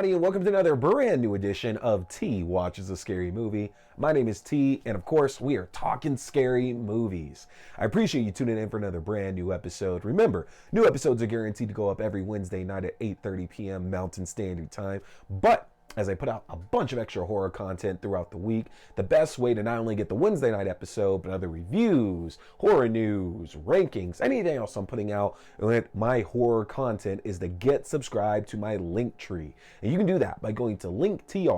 everybody, and welcome to another brand new edition of T Watches a Scary Movie. My name is T, and of course, we are talking scary movies. I appreciate you tuning in for another brand new episode. Remember, new episodes are guaranteed to go up every Wednesday night at 8:30 p.m. Mountain Standard Time, but as I put out a bunch of extra horror content throughout the week, the best way to not only get the Wednesday night episode, but other reviews, horror news, rankings, anything else I'm putting out with my horror content is to get subscribed to my link tree. And you can do that by going to linktr.ee/T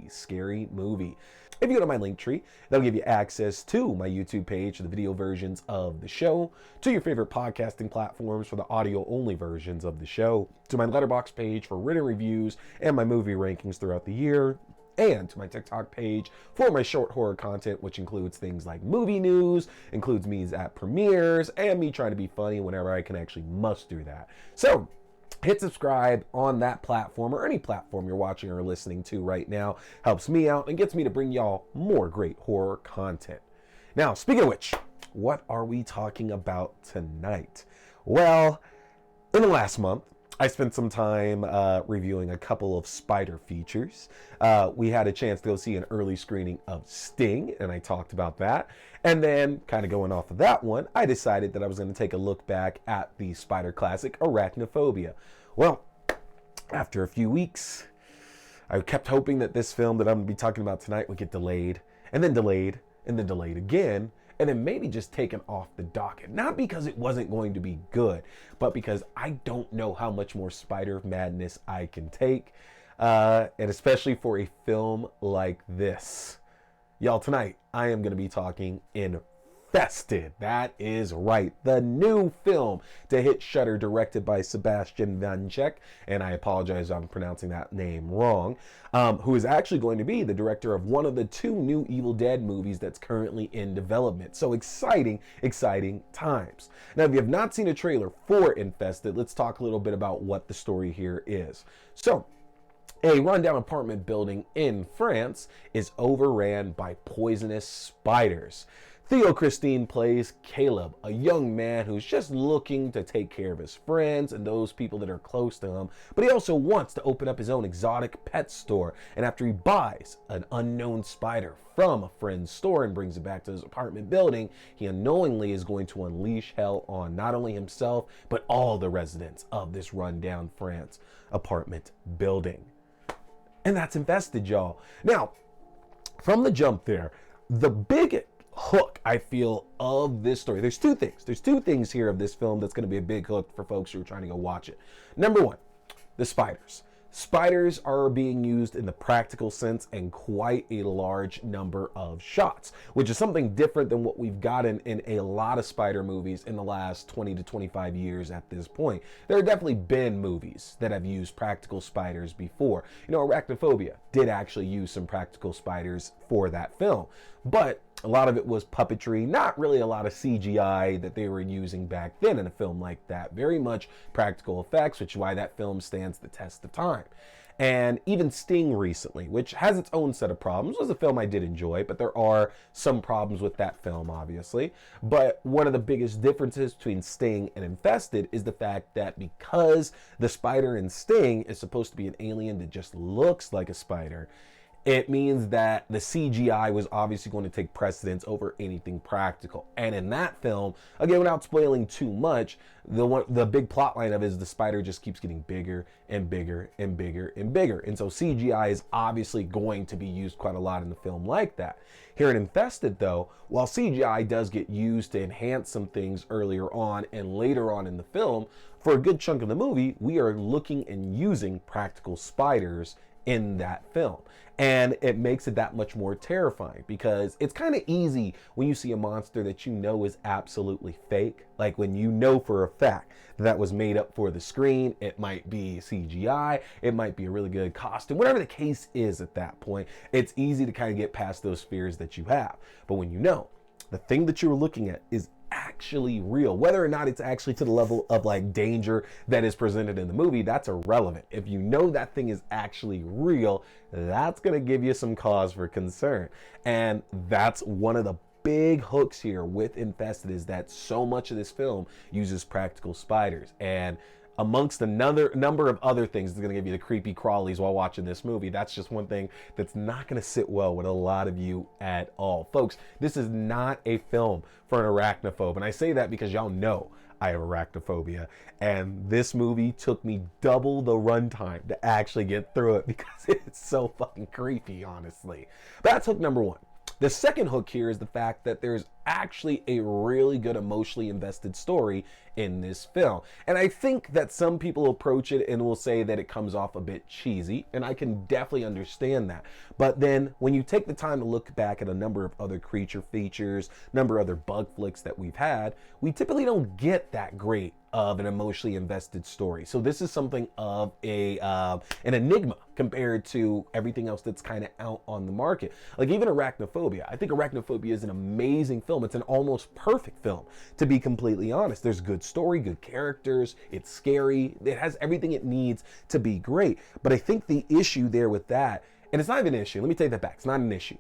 Scary Movie. If you go to my link tree, that'll give you access to my YouTube page for the video versions of the show, to your favorite podcasting platforms for the audio-only versions of the show, to my Letterboxd page for written reviews and my movie rankings throughout the year, and to my TikTok page for my short horror content, which includes things like movie news, includes me at premieres, and me trying to be funny whenever I can actually muster that. So, hit subscribe on that platform or any platform you're watching or listening to right now. Helps me out and gets me to bring y'all more great horror content. Now, speaking of which, what are we talking about tonight? Well, in the last month, I spent some time reviewing a couple of Spider features. We had a chance to go see an early screening of Sting, and I talked about that. And then, kind of going off of that one, I decided that I was going to take a look back at the Spider classic, Arachnophobia. Well, after a few weeks, I kept hoping that this film that I'm going to be talking about tonight would get delayed, and then delayed, and then delayed again, and then maybe just taken off the docket. Not because it wasn't going to be good, but because I don't know how much more Spider madness I can take, and especially for a film like this. Y'all, tonight, I am going to be talking Infested. That is right. The new film to hit Shudder, directed by Sebastian Vanchek, and I apologize if I'm pronouncing that name wrong, who is actually going to be the director of one of the two new Evil Dead movies that's currently in development. So exciting, exciting times. Now, if you have not seen a trailer for Infested, let's talk a little bit about what the story here is. So, a rundown apartment building in France is overran by poisonous spiders. Theo Christine plays Kaleb, a young man who's just looking to take care of his friends and those people that are close to him, but he also wants to open up his own exotic pet store. And after he buys an unknown spider from a friend's store and brings it back to his apartment building, he unknowingly is going to unleash hell on not only himself, but all the residents of this rundown France apartment building. And that's Infested, y'all. Now, from the jump there, the big hook, I feel, of this story, there's two things. There's two things here of this film that's going to be a big hook for folks who are trying to go watch it. Number one, the spiders. Spiders are being used in the practical sense in quite a large number of shots, which is something different than what we've gotten in a lot of spider movies in the last 20 to 25 years at this point. There have definitely been movies that have used practical spiders before. You know, Arachnophobia did actually use some practical spiders for that film, but a lot of it was puppetry, not really a lot of CGI that they were using back then in a film like that. Very much practical effects, which is why that film stands the test of time. And even Sting recently, which has its own set of problems, was a film I did enjoy, but there are some problems with that film, obviously. But one of the biggest differences between Sting and Infested is the fact that because the spider in Sting is supposed to be an alien that just looks like a spider, it means that the CGI was obviously going to take precedence over anything practical. And in that film, again, without spoiling too much, the big plot line of it is the spider just keeps getting bigger and bigger and bigger and bigger. And so CGI is obviously going to be used quite a lot in the film like that. Here in Infested, though, while CGI does get used to enhance some things earlier on and later on in the film, for a good chunk of the movie, we are looking and using practical spiders in that film. And it makes it that much more terrifying because it's kind of easy when you see a monster that you know is absolutely fake. Like when you know for a fact that was made up for the screen, it might be CGI, it might be a really good costume, whatever the case is at that point, it's easy to kind of get past those fears that you have. But when you know the thing that you're looking at is actually real, whether or not it's actually to the level of like danger that is presented in the movie, that's irrelevant. If you know that thing is actually real, that's going to give you some cause for concern. And that's one of the big hooks here with Infested, is that so much of this film uses practical spiders. And amongst another number of other things that's going to give you the creepy crawlies while watching this movie. That's just one thing that's not going to sit well with a lot of you at all. Folks, this is not a film for an arachnophobe. And I say that because y'all know I have arachnophobia. And this movie took me double the runtime to actually get through it because it's so fucking creepy, honestly. But that's hook number one. The second hook here is the fact that there's actually a really good emotionally invested story in this film. And I think that some people approach it and will say that it comes off a bit cheesy, and I can definitely understand that. But then when you take the time to look back at a number of other creature features, number of other bug flicks that we've had, we typically don't get that great of an emotionally invested story. So this is something of an enigma compared to everything else that's kind of out on the market. Like even Arachnophobia. I think Arachnophobia is an amazing film. It's an almost perfect film, to be completely honest. There's good story, good characters, it's scary, it has everything it needs to be great. But I think the issue there with that, and it's not even an issue, let me take that back, it's not an issue.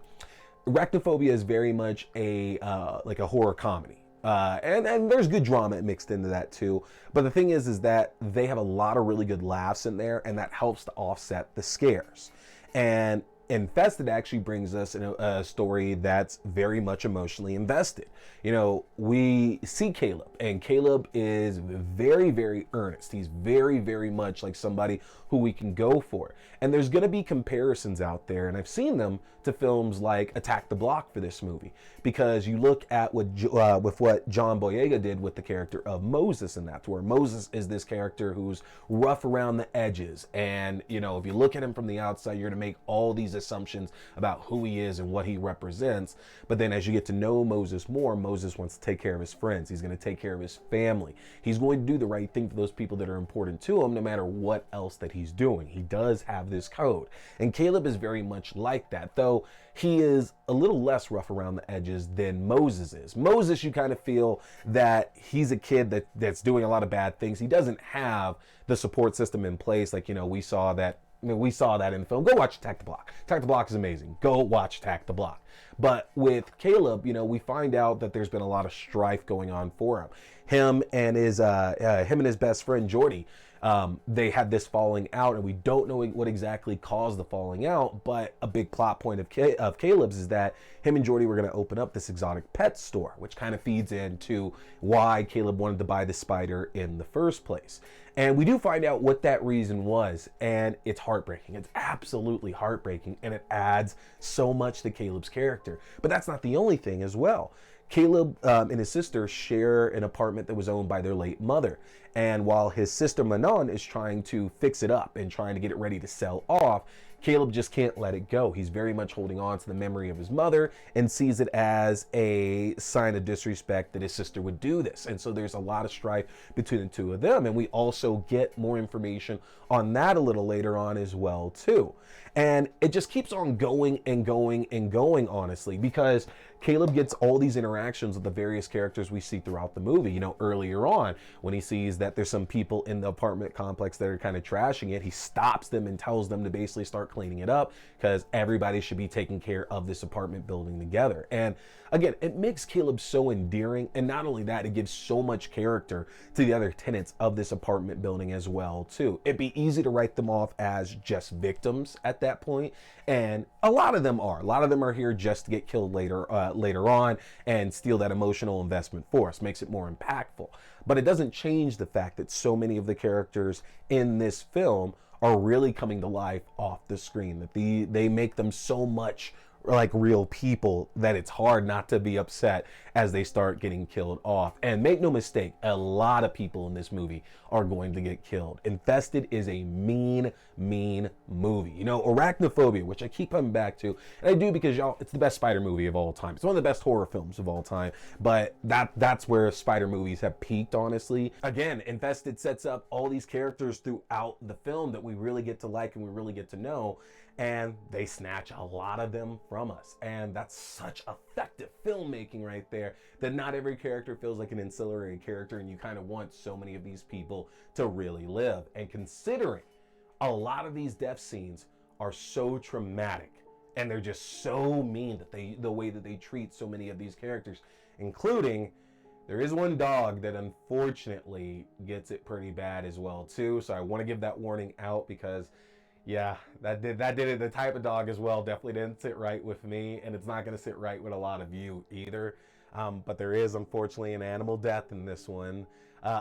Arachnophobia is very much a like a horror comedy. And there's good drama mixed into that too. But the thing is that they have a lot of really good laughs in there, and that helps to offset the scares. And Infested actually brings us a story that's very much emotionally invested. You know, we see Kaleb, and Kaleb is very, very earnest. He's very, very much like somebody who we can go for. And there's going to be comparisons out there, and I've seen them to films like Attack the Block for this movie, because you look at with what John Boyega did with the character of Moses in that, where Moses is this character who's rough around the edges, and you know, if you look at him from the outside, you're going to make all these assumptions about who he is and what he represents. But then as you get to know Moses more, Moses wants to take care of his friends. He's going to take care of his family. He's going to do the right thing for those people that are important to him, no matter what else that he's doing. He does have this code. And Kaleb is very much like that, though he is a little less rough around the edges than Moses is. Moses, you kind of feel that he's a kid that's doing a lot of bad things. He doesn't have the support system in place. Like, you know, we saw that in the film. Go watch Attack the Block. Attack the Block is amazing. Go watch Attack the Block. But with Kaleb, you know, we find out that there's been a lot of strife going on for him. Him and his best friend Jordy, they had this falling out, and we don't know what exactly caused the falling out, but a big plot point of Kaleb's is that him and Jordy were going to open up this exotic pet store, which kind of feeds into why Kaleb wanted to buy the spider in the first place. And we do find out what that reason was, and it's heartbreaking. It's absolutely heartbreaking, and it adds so much to Kaleb's character. But that's not the only thing as well. Kaleb and his sister share an apartment that was owned by their late mother. And while his sister Manon is trying to fix it up and trying to get it ready to sell off, Kaleb just can't let it go. He's very much holding on to the memory of his mother and sees it as a sign of disrespect that his sister would do this. And so there's a lot of strife between the two of them. And we also get more information on that a little later on as well, too. And it just keeps on going and going and going, honestly, because Kaleb gets all these interactions with the various characters we see throughout the movie. You know, earlier on, when he sees that there's some people in the apartment complex that are kind of trashing it, he stops them and tells them to basically start cleaning it up because everybody should be taking care of this apartment building together. And again, it makes Kaleb so endearing. And not only that, it gives so much character to the other tenants of this apartment building as well, too. It'd be easy to write them off as just victims at that point. And a lot of them are. A lot of them are here just to get killed later on and steal that emotional investment for us. Makes it more impactful. But it doesn't change the fact that so many of the characters in this film are really coming to life off the screen. That they make them so much like real people that it's hard not to be upset as they start getting killed off. And make no mistake, a lot of people in this movie are going to get killed. Infested is a mean movie. You know, Arachnophobia, which I keep coming back to, and I do because y'all, it's the best spider movie of all time. It's one of the best horror films of all time, but that's where spider movies have peaked, honestly. Again, Infested sets up all these characters throughout the film that we really get to like and we really get to know, and they snatch a lot of them from us. And that's such effective filmmaking right there, that not every character feels like an ancillary character, and you kind of want so many of these people to really live. And considering a lot of these death scenes are so traumatic, and they're just so mean that the way that they treat so many of these characters, including There is one dog that unfortunately gets it pretty bad as well too. So I want to give that warning out because yeah, that did it. The type of dog as well definitely didn't sit right with me, and it's not going to sit right with a lot of you either. But there is unfortunately an animal death in this one,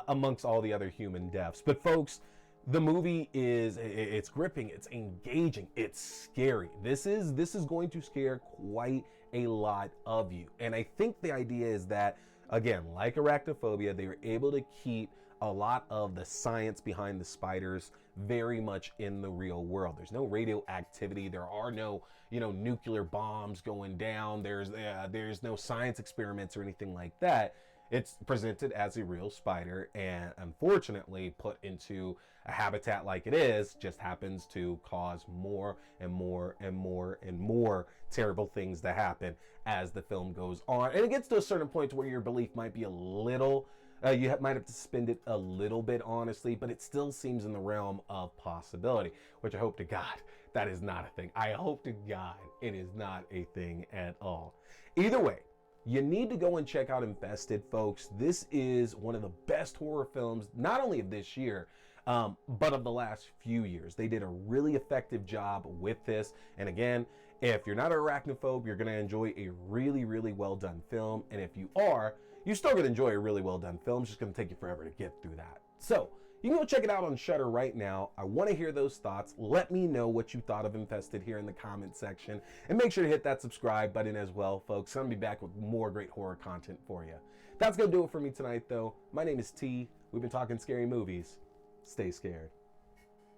amongst all the other human deaths. But folks, the movie it's gripping, it's engaging, it's scary. This is going to scare quite a lot of you, and I think the idea is that, again, like arachnophobia, they were able to keep a lot of the science behind the spiders very much in the real world. There's no radioactivity. There are no, nuclear bombs going down. There's no science experiments or anything like that. It's presented as a real spider, and unfortunately put into a habitat like it is just happens to cause more and more and more and more terrible things to happen as the film goes on. And it gets to a certain point where your belief might be a little, might have to suspend it a little bit, honestly, but it still seems in the realm of possibility, which I hope to God that is not a thing. I hope to God it is not a thing at all. Either way, you need to go and check out Infested, folks. This is one of the best horror films, not only of this year, but of the last few years. They did a really effective job with this. And again, if you're not an arachnophobe, you're going to enjoy a really, really well done film. And if you are, you're still going to enjoy a really well done film. It's just going to take you forever to get through that. So you can go check it out on Shudder right now. I want to hear those thoughts. Let me know what you thought of Infested here in the comment section. And make sure to hit that subscribe button as well, folks. I'm going to be back with more great horror content for you. That's going to do it for me tonight, though. My name is T. We've been talking scary movies. Stay scared.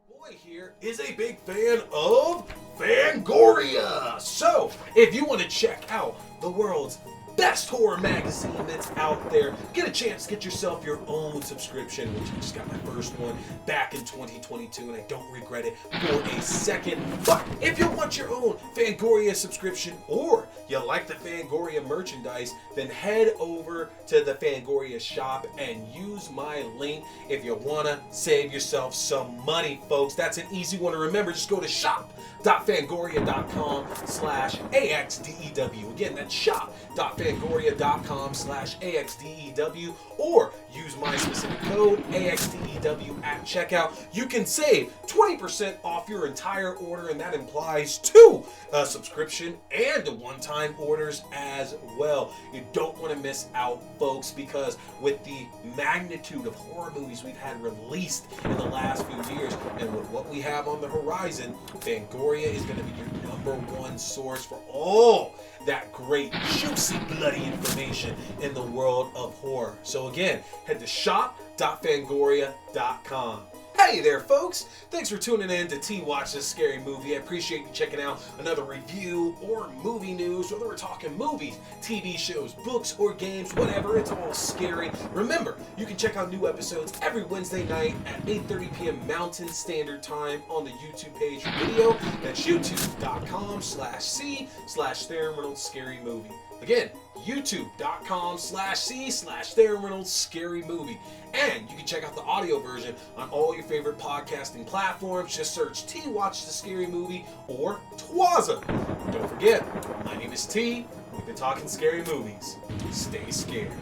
Boy here is a big fan of Fangoria. So, if you want to check out the world's best horror magazine that's out there, get a chance to get yourself your own subscription, which I just got my first one back in 2022, and I don't regret it for a second. But if you want your own Fangoria subscription, or you like the Fangoria merchandise, then head over to the Fangoria shop and use my link if you want to save yourself some money, folks. That's an easy one to remember. Just go to shop.fangoria.com/AXDEW. Again, that's shop.fangoria.com/AXDEW, or use my specific code AXDEW at checkout. You can save 20% off your entire order, and that implies 2 subscription and one-time orders as well. You don't want to miss out, folks, because with the magnitude of horror movies we've had released in the last few years, and with what we have on the horizon, Fangoria is going to be your #1 source for all that great, juicy, bloody information in the world of horror. So again, head to shop.fangoria.com. Hey there, folks! Thanks for tuning in to T Watch This Scary Movie. I appreciate you checking out another review or movie news, whether we're talking movies, TV shows, books, or games, whatever. It's all scary. Remember, you can check out new episodes every Wednesday night at 8:30 p.m. Mountain Standard Time on the YouTube page for video. That's youtube.com/C/Theron Reynolds Scary Movie. Again, youtube.com/C/Theron Reynolds Scary Movie. And you can check out the audio version on all your favorite podcasting platforms. Just search T Watch the Scary Movie or TWASM. Don't forget, my name is T. We've been talking scary movies. Stay scared.